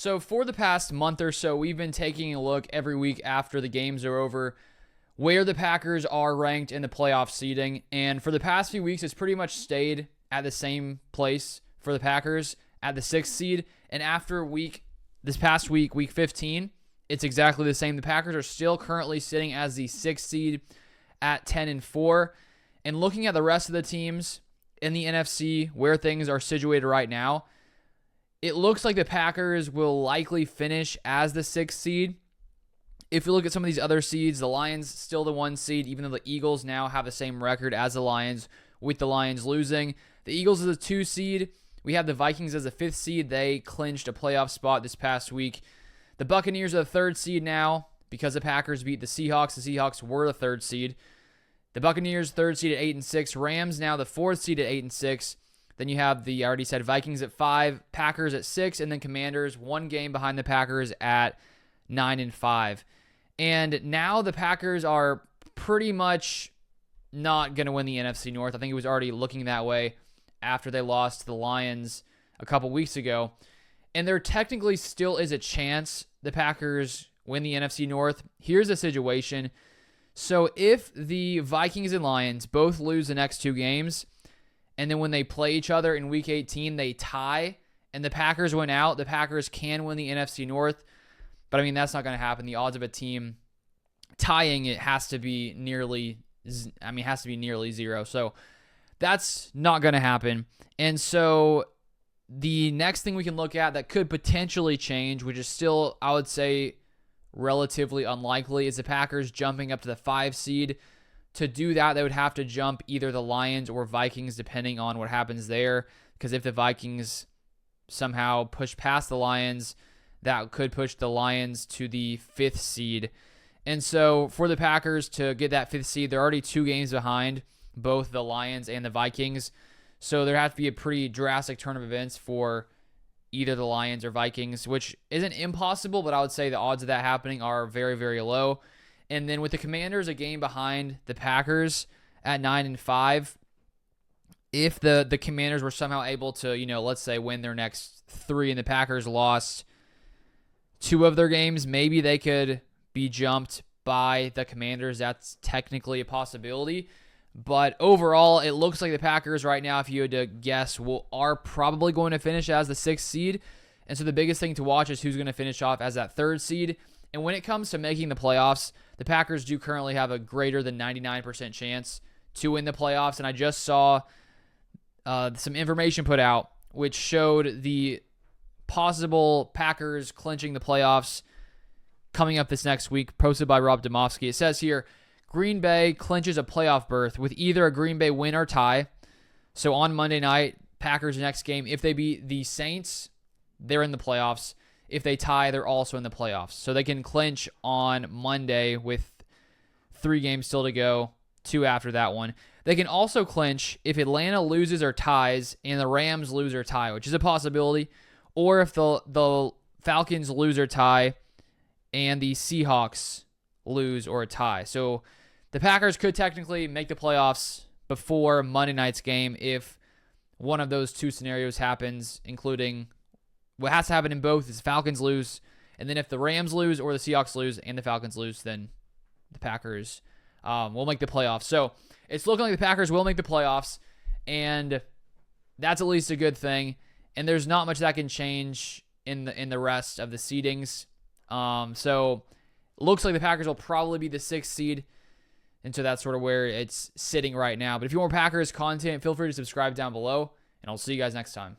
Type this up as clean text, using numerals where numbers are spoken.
So for the past month or so, we've been taking a look every week after the games are over where the Packers are ranked in the playoff seeding. And for the past few weeks, it's pretty much stayed at the same place for the Packers at the 6th seed. And after this past week, week 15, it's exactly the same. The Packers are still currently sitting as the 6th seed at 10-4. And looking at the rest of the teams in the NFC where things are situated right now, it looks like the Packers will likely finish as the 6th seed. If you look at some of these other seeds, the Lions still the 1 seed, even though the Eagles now have the same record as the Lions, with the Lions losing. The Eagles are the 2 seed. We have the Vikings as the 5th seed. They clinched a playoff spot this past week. The Buccaneers are the 3rd seed now because the Packers beat the Seahawks. The Seahawks were the 3rd seed. The Buccaneers, 3rd seed at 8-6. Rams now the 4th seed at 8-6. Then you have I already said, Vikings at 5, Packers at 6, and then Commanders 1 game behind the Packers at 9-5. And now the Packers are pretty much not going to win the NFC North. I think it was already looking that way after they lost to the Lions a couple weeks ago. And there technically still is a chance the Packers win the NFC North. Here's the situation. So if the Vikings and Lions both lose the next 2 games, and then when they play each other in Week 18, they tie, and the Packers win out, the Packers can win the NFC North. But, I mean, that's not going to happen. The odds of a team tying it has to be nearly zero. So that's not going to happen. And so the next thing we can look at that could potentially change, which is still, I would say, relatively unlikely, is the Packers jumping up to the 5 seed. To do that, they would have to jump either the Lions or Vikings, depending on what happens there. Because if the Vikings somehow push past the Lions, that could push the Lions to the 5th seed. And so for the Packers to get that 5th seed, they're already 2 games behind both the Lions and the Vikings. So there has to be a pretty drastic turn of events for either the Lions or Vikings, which isn't impossible, but I would say the odds of that happening are very, very low. And then with the Commanders a game behind the Packers at 9-5, if the Commanders were somehow able to, let's say win their next 3 and the Packers lost 2 of their games, maybe they could be jumped by the Commanders. That's technically a possibility. But overall, it looks like the Packers right now, if you had to guess, are probably going to finish as the 6th seed. And so the biggest thing to watch is who's going to finish off as that 3rd seed. And when it comes to making the playoffs, the Packers do currently have a greater than 99% chance to win the playoffs. And I just saw some information put out which showed the possible Packers clinching the playoffs coming up this next week, posted by Rob Demovsky. It says here, Green Bay clinches a playoff berth with either a Green Bay win or tie. So on Monday night, Packers' next game, if they beat the Saints, they're in the playoffs. If they tie, they're also in the playoffs. So they can clinch on Monday with 3 games still to go, 2 after that one. They can also clinch if Atlanta loses or ties and the Rams lose or tie, which is a possibility. Or if the Falcons lose or tie and the Seahawks lose or tie. So the Packers could technically make the playoffs before Monday night's game if one of those 2 scenarios happens, including what has to happen in both is Falcons lose, and then if the Rams lose or the Seahawks lose and the Falcons lose, then the Packers will make the playoffs. So it's looking like the Packers will make the playoffs, and that's at least a good thing. And there's not much that can change in the rest of the seedings. So it looks like the Packers will probably be the 6th seed, and so that's sort of where it's sitting right now. But if you want more Packers content, feel free to subscribe down below, and I'll see you guys next time.